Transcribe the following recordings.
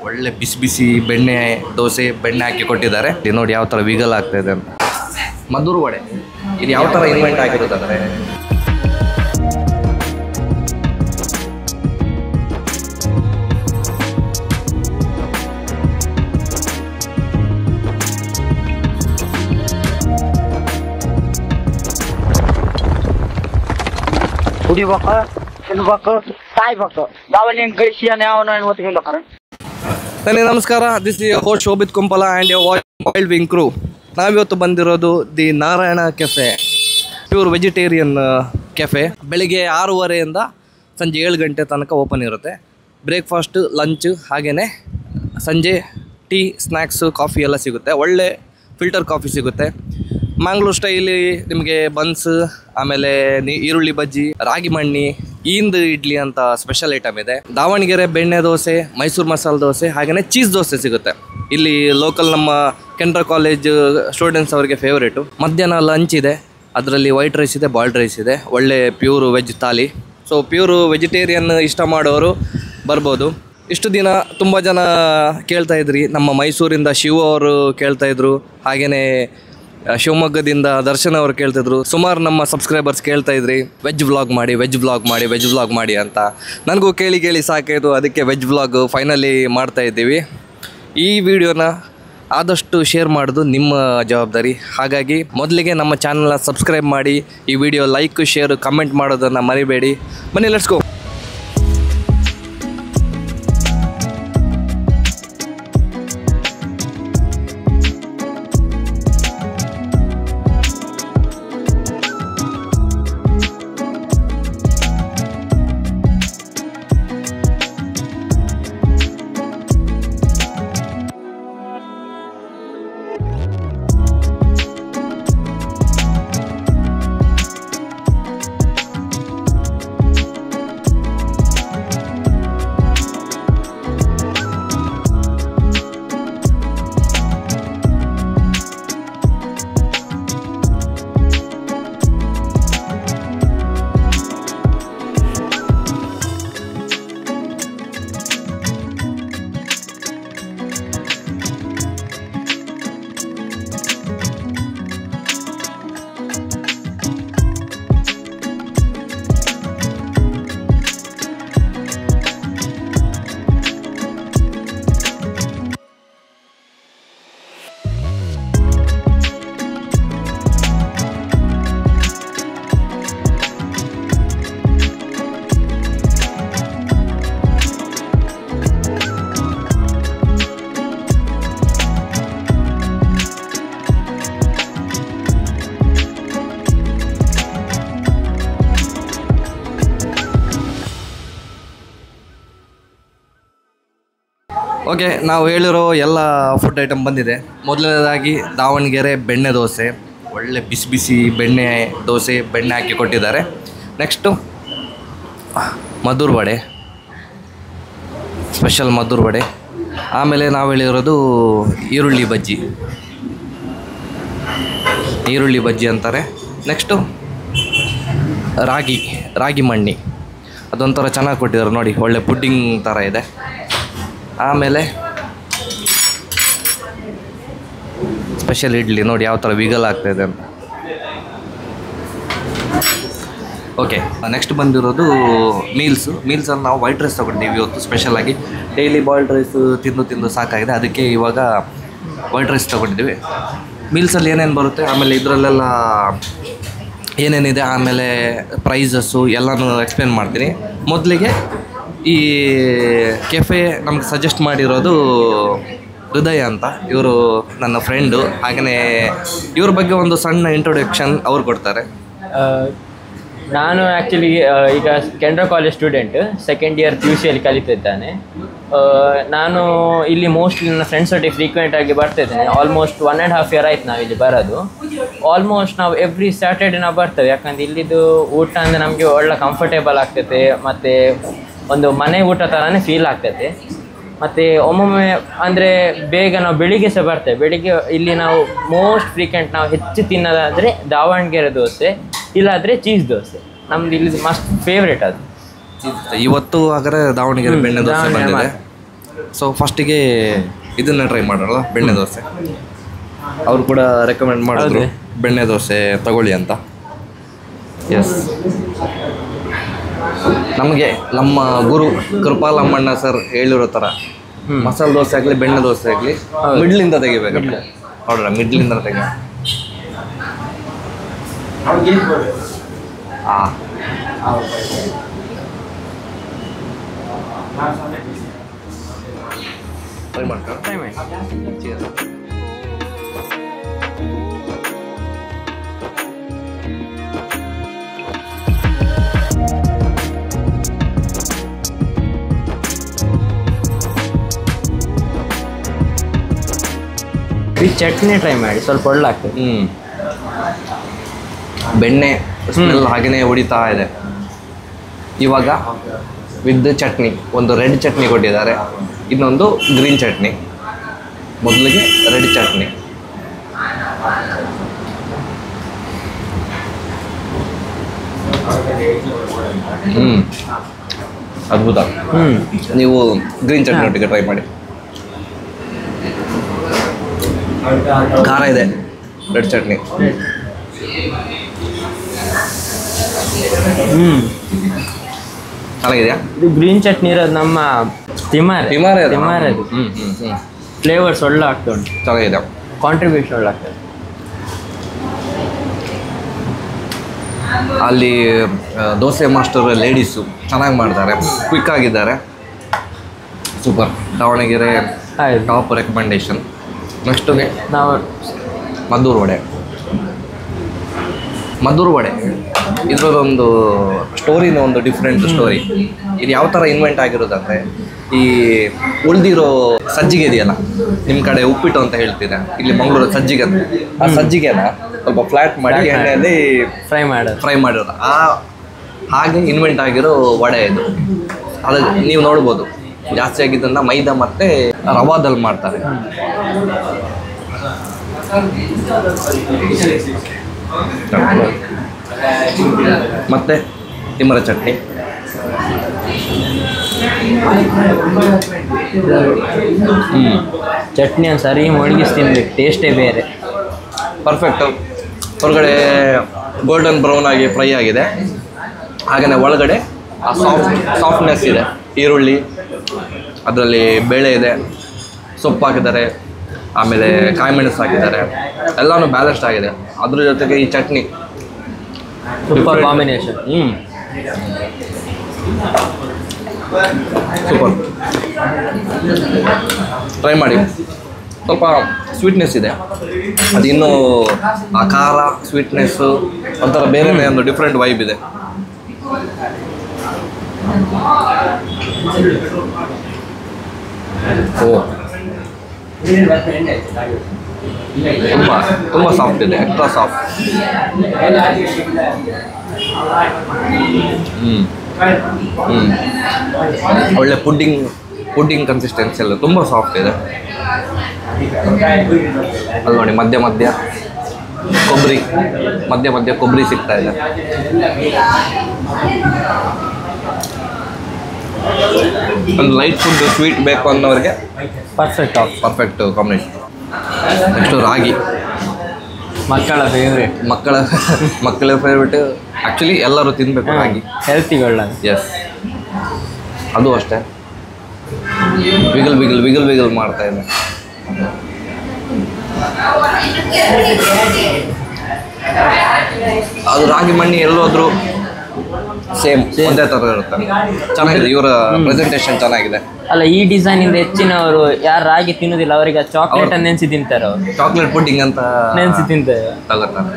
ಒಳ್ಳೆ ಬಿಸಿ ಬಿಸಿ ಬೆಣ್ಣೆ ದೋಸೆ ಬೆಣ್ಣೆ ಹಾಕಿ ಕೊಟ್ಟಿದ್ದಾರೆ. ನೋಡಿ ಯಾವ ಥರ ವಿಗಲ್ ಆಗ್ತಾ ಇದೆ ಅಂತ. ಮದ್ದೂರು ವಡೆ ಇದು ಯಾವ ಥರ ಇನ್ವೆಂಟ್ ಆಗಿರೋದಂದರೆ ಕುಡಿಬೇಕು, ತಿನ್ಬೇಕು, ಸಾಯ್ಬೇಕು. ಯಾವನ್ನ ಗಳಿಸಿಯಾನ ಯಾವನ ಹೊತ್ಕೊಂಡ್ಬೇಕಾರೆ. ನನಗೆ ನಮಸ್ಕಾರ. This is host Shobhit Kumpala and wild wing crew. ನಾವಿವತ್ತು ಬಂದಿರೋದು the Narayana cafe, pure vegetarian cafe. ಬೆಳಿಗ್ಗೆ 6:30 ಸಂಜೆ 7 ಗಂಟೆ ತನಕ ಓಪನ್ ಇರುತ್ತೆ. ಬ್ರೇಕ್ಫಾಸ್ಟ್, ಲಂಚ್, ಹಾಗೆಯೇ ಸಂಜೆ ಟೀ, ಸ್ನ್ಯಾಕ್ಸು, ಕಾಫಿ ಎಲ್ಲ ಸಿಗುತ್ತೆ. ಒಳ್ಳೆ ಫಿಲ್ಟರ್ ಕಾಫಿ ಸಿಗುತ್ತೆ. ಮ್ಯಾಂಗ್ಳೂರ್ ಸ್ಟೈಲಿ ನಿಮಗೆ ಬನ್ಸ್, ಆಮೇಲೆ ಈರುಳ್ಳಿ ಬಜ್ಜಿ, ರಾಗಿ ಮಣ್ಣಿ, ಈಂದ್ ಇಡ್ಲಿ ಅಂತ ಸ್ಪೆಷಲ್ ಐಟಮ್ ಇದೆ. ದಾವಣಗೆರೆ ಬೆಣ್ಣೆ ದೋಸೆ, ಮೈಸೂರು ಮಸಾಲೆ ದೋಸೆ, ಹಾಗೆಯೇ ಚೀಸ್ ದೋಸೆ ಸಿಗುತ್ತೆ. ಇಲ್ಲಿ ಲೋಕಲ್ ನಮ್ಮ ಕೆನರಾ ಕಾಲೇಜ್ ಸ್ಟೂಡೆಂಟ್ಸ್ ಅವರಿಗೆ ಫೇವ್ರೇಟು. ಮಧ್ಯಾಹ್ನ ಲಂಚ್ ಇದೆ, ಅದರಲ್ಲಿ ವೈಟ್ ರೈಸ್ ಇದೆ, ಬಾಯ್ಲ್ಡ್ ರೈಸ್ ಇದೆ. ಒಳ್ಳೆ pure veg thali. So pure vegetarian ಇಷ್ಟ ಮಾಡೋರು ಬರ್ಬೋದು. ಇಷ್ಟು ದಿನ ತುಂಬ ಜನ ಕೇಳ್ತಾಯಿದ್ರಿ, ನಮ್ಮ ಮೈಸೂರಿಂದ ಶಿವ ಅವರು ಕೇಳ್ತಾಯಿದ್ರು, ಹಾಗೆಯೇ ಶಿವಮೊಗ್ಗದಿಂದ ದರ್ಶನ್ ಅವರು ಕೇಳ್ತಿದ್ರು. ಸುಮಾರು ನಮ್ಮ ಸಬ್ಸ್ಕ್ರೈಬರ್ಸ್ ಕೇಳ್ತಾಯಿದ್ರಿ ವೆಜ್ ವ್ಲಾಗ್ ಮಾಡಿ, ವೆಜ್ ವ್ಲಾಗ್ ಮಾಡಿ, ವೆಜ್ ವ್ಲಾಗ್ ಮಾಡಿ ಅಂತ. ನನಗೂ ಕೇಳಿ ಸಾಕಾಯಿತು. ಅದಕ್ಕೆ ವೆಜ್ ವ್ಲಾಗ್ ಫೈನಲಿ ಮಾಡ್ತಾಯಿದ್ದೀವಿ. ಈ ವಿಡಿಯೋನ ಆದಷ್ಟು ಶೇರ್ ಮಾಡೋದು ನಿಮ್ಮ ಜವಾಬ್ದಾರಿ. ಹಾಗಾಗಿ ಮೊದಲಿಗೆ ನಮ್ಮ ಚಾನಲ್ನ ಸಬ್ಸ್ಕ್ರೈಬ್ ಮಾಡಿ, ಈ ವಿಡಿಯೋ ಲೈಕ್, ಶೇರ್, ಕಮೆಂಟ್ ಮಾಡೋದನ್ನು ಮರಿಬೇಡಿ. ಬನ್ನಿ, ಲೆಟ್ಸ್ ಗೋ. ಓಕೆ, ನಾವು ಹೇಳಿರೋ ಎಲ್ಲ ಫುಡ್ ಐಟಮ್ ಬಂದಿದೆ. ಮೊದಲನೇದಾಗಿ ದಾವಣಗೆರೆ ಬೆಣ್ಣೆ ದೋಸೆ, ಒಳ್ಳೆ ಬಿಸಿ ಬಿಸಿ ಬೆಣ್ಣೆ ದೋಸೆ ಬೆಣ್ಣೆ ಹಾಕಿ ಕೊಟ್ಟಿದ್ದಾರೆ. Next Maddur vada, special Maddur vada. ಆಮೇಲೆ ನಾವು ಹೇಳಿರೋದು ಈರುಳ್ಳಿ ಬಜ್ಜಿ ಅಂತಾರೆ. ನೆಕ್ಸ್ಟು ರಾಗಿ ಮಣ್ಣಿ, ಅದೊಂಥರ ಚೆನ್ನಾಗಿ ಕೊಟ್ಟಿದ್ದಾರೆ ನೋಡಿ, ಒಳ್ಳೆ ಪುಡ್ಡಿಂಗ್ ಥರ ಇದೆ. ಆಮೇಲೆ ಸ್ಪೆಷಲ್ ಇಡ್ಲಿ, ನೋಡಿ ಯಾವ ಥರ ವಿಗಲ್ ಆಗ್ತಾಯಿದೆ ಅಂತ. ಓಕೆ, ನೆಕ್ಸ್ಟ್ ಬಂದಿರೋದು ಮೀಲ್ಸಲ್ಲಿ ನಾವು ವೈಟ್ ರೈಸ್ ತೊಗೊಂಡಿದ್ದೀವಿ ಇವತ್ತು ಸ್ಪೆಷಲಾಗಿ. ಡೈಲಿ ಬಾಯ್ಲ್ಡ್ ರೈಸ್ ತಿಂದು ಸಾಕಾಗಿದೆ, ಅದಕ್ಕೆ ಇವಾಗ ವೈಟ್ ರೈಸ್ ತೊಗೊಂಡಿದ್ದೀವಿ. ಮೀಲ್ಸಲ್ಲಿ ಏನೇನು ಬರುತ್ತೆ, ಆಮೇಲೆ ಇದರಲ್ಲೆಲ್ಲ ಏನೇನಿದೆ, ಆಮೇಲೆ ಪ್ರೈಸಸ್ಸು ಎಲ್ಲನೂ ಎಕ್ಸ್ಪ್ಲೇನ್ ಮಾಡ್ತೀನಿ. ಮೊದಲಿಗೆ ಈ ಕೆಫೆ ನಮ್ಗೆ ಸಜೆಸ್ಟ್ ಮಾಡಿರೋದು ಹೃದಯ ಅಂತ. ಇವರು ನನ್ನ ಫ್ರೆಂಡು. ಹಾಗೆಯೇ ಇವ್ರ ಬಗ್ಗೆ ಒಂದು ಸಣ್ಣ ಇಂಟ್ರೊಡಕ್ಷನ್ ಅವ್ರು ಕೊಡ್ತಾರೆ. ನಾನು ಆ್ಯಕ್ಚುಲಿ ಈಗ Canara college student, second year PUC ಅಲ್ಲಿ ಕಲಿತಿದ್ದಾನೆ. ನಾನು ಇಲ್ಲಿ ಮೋಸ್ಟ್ಲಿ ನನ್ನ ಫ್ರೆಂಡ್ಸ್ ಒಟ್ಟಿಗೆ ಫ್ರೀಕ್ವೆಂಟಾಗಿ ಬರ್ತಿದ್ದೇನೆ. ಆಲ್ಮೋಸ್ಟ್ 1.5 year ಆಯ್ತು ನಾವಿಲ್ಲಿ ಬರೋದು. ಆಲ್ಮೋಸ್ಟ್ ನಾವು ಎವ್ರಿ ಸ್ಯಾಟರ್ಡೇ ನಾವು ಬರ್ತೇವೆ, ಯಾಕಂದರೆ ಇಲ್ಲಿದ್ದು ಊಟ ಅಂದರೆ ನಮಗೆ ಒಳ್ಳೆ ಕಂಫರ್ಟೇಬಲ್ ಆಗ್ತೈತೆ, ಮತ್ತು ಒಂದು ಮನೆ ಊಟ ಥರನೇ ಫೀಲ್ ಆಗ್ತೈತೆ. ಮತ್ತು ಒಮ್ಮೊಮ್ಮೆ ಅಂದರೆ ಬೇಗ ನಾವು ಬೆಳಿಗ್ಗೆ ಸಹ ಬರ್ತೇವೆ. ಬೆಳಿಗ್ಗೆ ಇಲ್ಲಿ ನಾವು ಮೋಸ್ಟ್ ಫ್ರೀಕ್ವೆಂಟ್ ನಾವು ಹೆಚ್ಚು ತಿನ್ನೋದಾದರೆ ದಾವಣಗೆರೆ ದೋಸೆ, ಇಲ್ಲಾದರೆ ಚೀಸ್ ದೋಸೆ. ನಮ್ದು ಇಲ್ಲಿ ಮಸ್ಟ್ ಫೇವ್ರೇಟ್ ಅದು. ಇವತ್ತು ಹಾಗಾದ್ರೆ ದಾವಣಗೆರೆ ಬೆಣ್ಣೆ ದೋಸೆ ಬಂದಿದೆ. ಸೊ ಫಸ್ಟಿಗೆ ಇದನ್ನು ಟ್ರೈ ಮಾಡೋಣ, ಬೆಣ್ಣೆ ದೋಸೆ. ಅವರು ಕೂಡ ರೆಕಮೆಂಡ್ ಮಾಡಿದ್ರು ಬೆಣ್ಣೆ ದೋಸೆ ತಗೊಳ್ಳಿ ಅಂತ. ಎಸ್, ನಮಗೆ ನಮ್ಮ ಗುರು ಕೃಪಾಲಮ್ಮಣ್ಣ ಸರ್ ಹೇಳಿರೋ ಥರ ಮಸಾಲೆ ದೋಸೆ ಆಗಲಿ ಬೆಣ್ಣೆ ದೋಸೆ ಆಗಲಿ ಮಿಡ್ಲಿಂದ ತೆಗಿಬೇಕು. ನೋಡ್ರ, ಮಿಡ್ಲಿಂದ ತೆಗಿ. ಟ್ರೈ ಮಾಡ್ಕೊಂಡು ಟ್ರೈ ಮಾಡಿ. ಈ ಚಟ್ನಿ ಟ್ರೈ ಮಾಡಿ, ಸ್ವಲ್ಪ ಒಳ್ಳಾಗ್ತದೆ. ಬೆಣ್ಣೆ ಸ್ಮೆಲ್ ಹಾಗೆಯೇ ಹೊಡಿತಾ ಇದೆ. ಇವಾಗ ವಿತ್ ಚಟ್ನಿ, ಒಂದು ರೆಡ್ ಚಟ್ನಿ ಕೊಟ್ಟಿದ್ದಾರೆ, ಇನ್ನೊಂದು ಗ್ರೀನ್ ಚಟ್ನಿ. ಮೊದಲಿಗೆ ರೆಡ್ ಚಟ್ನಿ. ಅದ್ಭುತ. ನೀವು ಗ್ರೀನ್ ಚಟ್ನಿ ಒಟ್ಟಿಗೆ ಟ್ರೈ ಮಾಡಿ. ಖಾರ ಇದೆ ರೆಡ್ ಚಟ್ನಿ. ಚೆನ್ನಾಗಿದೆಯಾ? ಇದು ಗ್ರೀನ್ ಚಟ್ನಿ ಇರೋದು ನಮ್ಮ ತಿಮಾರೆ ಅದು. ಫ್ಲೇವರ್ಸ್ ಒಳ್ಳೆ ಆಗ್ತಾ ಉಂಟು, ಚೆನ್ನಾಗಿದೆ, ಕಾಂಟ್ರಿಬ್ಯೂಷನ್ ಒಳ್ಳೆ ಆಗ್ತದೆ. ಅಲ್ಲಿ ದೋಸೆ ಮಾಸ್ಟರ್ ಲೇಡೀಸು ಚೆನ್ನಾಗಿ ಮಾಡ್ತಾರೆ, ಕ್ವಿಕ್ ಆಗಿದ್ದಾರೆ, ಸೂಪರ್. Davanagere top recommendation. ನೆಕ್ಸ್ಟುಗೆ ನಾವು ಮದ್ದೂರು ವಡೆ. ಇದರದೊಂದು ಸ್ಟೋರಿನ ಒಂದು ಡಿಫ್ರೆಂಟ್ ಸ್ಟೋರಿ. ಇದು ಯಾವ ಥರ ಇನ್ವೆಂಟ್ ಆಗಿರೋದಂದರೆ, ಈ ಉಳಿದಿರೋ ಸಜ್ಜಿಗೆ ಇದೆಯಲ್ಲ, ನಿಮ್ಮ ಕಡೆ ಉಪ್ಪಿಟ್ಟು ಅಂತ ಹೇಳ್ತೀರಾ, ಇಲ್ಲಿ ಮಂಗಳೂರು ಸಜ್ಜಿಗೆ ಅಂತ. ಆ ಸಜ್ಜಿಗೆನ ಸ್ವಲ್ಪ ಫ್ಲ್ಯಾಟ್ ಮಾಡಿ ಎಣ್ಣೆಯಲ್ಲಿ ಫ್ರೈ ಮಾಡಿರೋದು, ಹಾಗೆ ಇನ್ವೆಂಟ್ ಆಗಿರೋ ವಡೆ ಇದು. ಅದು ನೀವು ನೋಡ್ಬೋದು, ಜಾಸ್ತಿ ಆಗಿದ್ದನ್ನು ಮೈದಾ ಮತ್ತು ರವಾದಲ್ಲಿ ಮಾಡ್ತಾರೆ. ಮತ್ತೆ ತಿಮ್ಮರ ಚಟ್ನಿ. ಚಟ್ನಿ ಒಂದು ಸರಿ ಒಣಗಿಸಿ ತಿನ್ಬೇಕು, ಟೇಸ್ಟೇ ಬೇರೆ. ಪರ್ಫೆಕ್ಟು. ಹೊರಗಡೆ ಗೋಲ್ಡನ್ ಬ್ರೌನ್ ಆಗಿ ಫ್ರೈ ಆಗಿದೆ, ಹಾಗೆಯೇ ಒಳಗಡೆ ಆ ಸಾಫ್ಟ್ನೆಸ್ ಇದೆ. ಈರುಳ್ಳಿ, ಅದರಲ್ಲಿ ಬೇಳೆ ಇದೆ, ಸೊಪ್ಪು ಹಾಕಿದ್ದಾರೆ, ಆಮೇಲೆ ಕಾಯಿ ಮೆಣಸು ಹಾಕಿದ್ದಾರೆ, ಎಲ್ಲನೂ ಬ್ಯಾಲೆನ್ಸ್ಡ್ ಆಗಿದೆ. ಅದ್ರ ಜೊತೆಗೆ ಈ chutney super combination. Super, try ಮಾಡಿ. ಸ್ವಲ್ಪ ಸ್ವೀಟ್ನೆಸ್ ಇದೆ, ಅದು ಇನ್ನೂ ಆ ಖಾರ ಸ್ವೀಟ್ನೆಸ್ಸು ಒಂಥರ ಬೇರೆನೇ ಒಂದು ಡಿಫ್ರೆಂಟ್ ವೈಬ್ ಇದೆ. ಓ, ತುಂಬ ಸಾಫ್ಟ್ ಇದೆ, ಎಕ್ಸ್ಟ್ರಾ ಸಾಫ್ಟ್. ಒಳ್ಳೆ ಪುಡ್ಡಿಂಗ್ ಕನ್ಸಿಸ್ಟೆನ್ಸಿ ಎಲ್ಲ ತುಂಬ ಸಾಫ್ಟ್ ಇದೆ. ಅಲ್ಲಿ ನೋಡಿ, ಮಧ್ಯ ಕೊಬ್ಬರಿ ಸಿಗ್ತಾ ಇದೆ. ಒಂದು ಲೈಟ್ ಫುಡ್ ಸ್ವೀಟ್ ಬೇಕು ಅನ್ನೋರಿಗೆ ಪರ್ಫೆಕ್ಟ್ ಕಾಂಬಿನೇಷನ್. ನೆಕ್ಸ್ಟು ರಾಗಿ, ಮಕ್ಕಳ ಫೇವ್ರೇಟ್. ಮಕ್ಕಳ ಫೇವ್ರೇಟ್. ಆ್ಯಕ್ಚುಲಿ ಎಲ್ಲರೂ ತಿನ್ನಬೇಕು ರಾಗಿ, ಹೆಲ್ತಿಗೆ ಒಳ್ಳೆದು. ಎಸ್, ಅದು ಅಷ್ಟೇ ವಿಗಲ್ ಮಾಡ್ತಾ ಇದೆ. ಅದು ರಾಗಿ ಮಣ್ಣಿ ಎಲ್ಲೋದ್ರೂ ಸೇಮ್ ಒಂದೇ ಥರ ಇರುತ್ತೆ. ಚೆನ್ನಾಗಿದೆ, ಇವರ ಪ್ರೆಸೆಂಟೇಷನ್ ಚೆನ್ನಾಗಿದೆ. ಅಲ್ಲ, ಈ ಡಿಸೈನ್ ಇಂದ ಹೆಚ್ಚಿನವರು ಯಾರು ರಾಗಿ ತಿನ್ನೋದಿಲ್ಲ, ಅವರಿಗೆ ಚಾಕ್ಲೇಟ್ ಅನ್ನು ನೆನೆಸಿ ತಿಂತಾರೆ. ಅವರು ಚಾಕ್ಲೇಟ್ ಪುಡ್ಡಿಂಗ್ ಅಂತ ನೆನೆಸಿ ತಿಂತಾರೆ, ತಗೋತಾರೆ.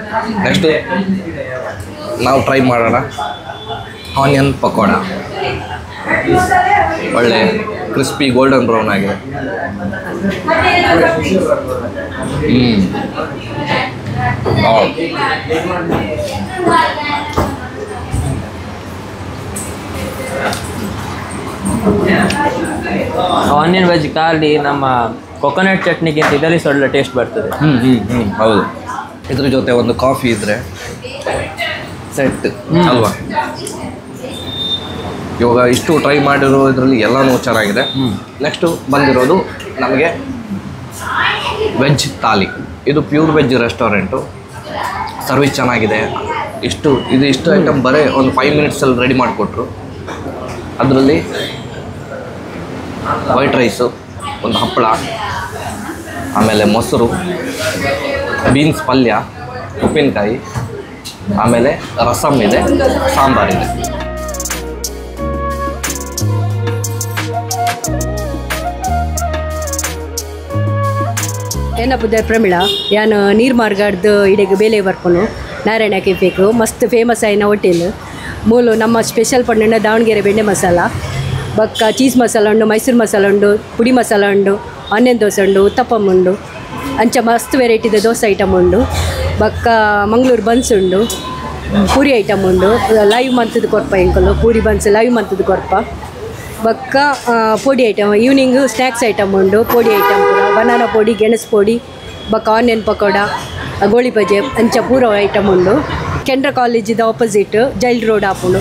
ನೆಕ್ಸ್ಟ್ ನಾವು ಟ್ರೈ ಮಾಡೋಣ ಆನಿಯನ್ ಪಕೋಡ. ಒಳ್ಳೆ ಕ್ರಿಸ್ಪಿ ಗೋಲ್ಡನ್ ಬ್ರೌನ್ ಆಗಿದೆ. ಆನಿಯನ್ ಬಜ್ಜಿ ಖಾಲಿ ನಮ್ಮ ಕೊಕೊನಟ್ ಚಟ್ನಿಗಿಂತ ಇದರಲ್ಲಿ ಒಳ್ಳೆ ಟೇಸ್ಟ್ ಬರ್ತದೆ. ಹೌದು. ಇದ್ರ ಜೊತೆ ಒಂದು ಕಾಫಿ ಇದ್ರೆ ಸೆಟ್ ಅಲ್ವಾ? ಇವಾಗ ಇಷ್ಟು ಟ್ರೈ ಮಾಡಿರೋದ್ರಲ್ಲಿ ಎಲ್ಲನೂ ಚೆನ್ನಾಗಿದೆ. ನೆಕ್ಸ್ಟು ಬಂದಿರೋದು ನಮಗೆ ವೆಜ್ ಥಾಲಿ. ಇದು ಪ್ಯೂರ್ ವೆಜ್ ರೆಸ್ಟೋರೆಂಟು. ಸರ್ವಿಸ್ ಚೆನ್ನಾಗಿದೆ. ಇಷ್ಟು ಐಟಮ್ ಬರೀ ಒಂದು 5 ಮಿನಿಟ್ಸಲ್ಲಿ ರೆಡಿ ಮಾಡಿಕೊಟ್ರು. ಅದರಲ್ಲಿ ವೈಟ್ ರೈಸು, ಒಂದು ಹಪ್ಪಳ, ಆಮೇಲೆ ಮೊಸರು, ಬೀನ್ಸ್ ಪಲ್ಯ, ಉಪ್ಪಿನಕಾಯಿ, ಆಮೇಲೆ ರಸಮ್ ಇದೆ, ಸಾಂಬಾರಿದೆ. ಏನಪ್ಪದ ಪ್ರಮಿಳ ಯಾನು ನೀರು ಮಾರ್ಗಾಡ್ದು ಇಡೆಗೆ ಬೇಲೆ ಬರ್ಪನು ನಾರಾಯಣ ಕೆಫೆಕು ಮಸ್ತ್ ಫೇಮಸ್ ಆಯ್ನ ಹೋಟೆಲ್. ಮೂಲು ನಮ್ಮ ಸ್ಪೆಷಲ್ ಪಂಡ ದಾವಣಗೆರೆ ಬೆಣ್ಣೆ ಮಸಾಲ, ಬಕ್ಕ ಚೀಸ್ ಮಸಾಲ ಉಂಡು, ಮೈಸೂರು ಮಸಾಲ ಉಂಡು, ಪುಡಿ ಮಸಾಲ ಉಂಡು, ಆನಿಯನ್ ದೋಸೆ ಉಂಡು, ಉತ್ತಪ್ಪಮ್ ಉಂಡು, ಅಂಚ ಮಸ್ತ್ ವೆರೈಟಿದ ದೋಸೆ ಐಟಮ್ ಉಂಡು. ಬಕ್ಕ ಮಂಗಳೂರು ಬನ್ಸ್ ಉಂಡು, ಪೂರಿ ಐಟಮ್ ಉಂಡು, ಲೈವ್ ಮಂತದ ಕೊರ್ಪ ಎಂಕಲು ಪೂರಿ ಬನ್ಸ್ ಲೈವ್ ಮಂತದ ಕೊರ್ಪ. ಬಕ್ಕ podi item evening snacks item ಉಂಡು, ಪೊಡಿ ಐಟಮ್ ಪೂರ ಬನಾನಾ ಪೊಡಿ, ಗೆಣಸು ಪೊಡಿ, ಬಕ್ಕ ಆನಿಯನ್ ಪಕೋಡ, ಗೋಳಿ ಬಜೆ ಅಂಚ ಪೂರ ಐಟಮ್ ಉಂಡು. ಕೆನರಾ ಕಾಲೇಜಿದ ಆಪೋಸಿಟ್ ಜೈಲ್ ರೋಡ್ ಆಪುಂಡು.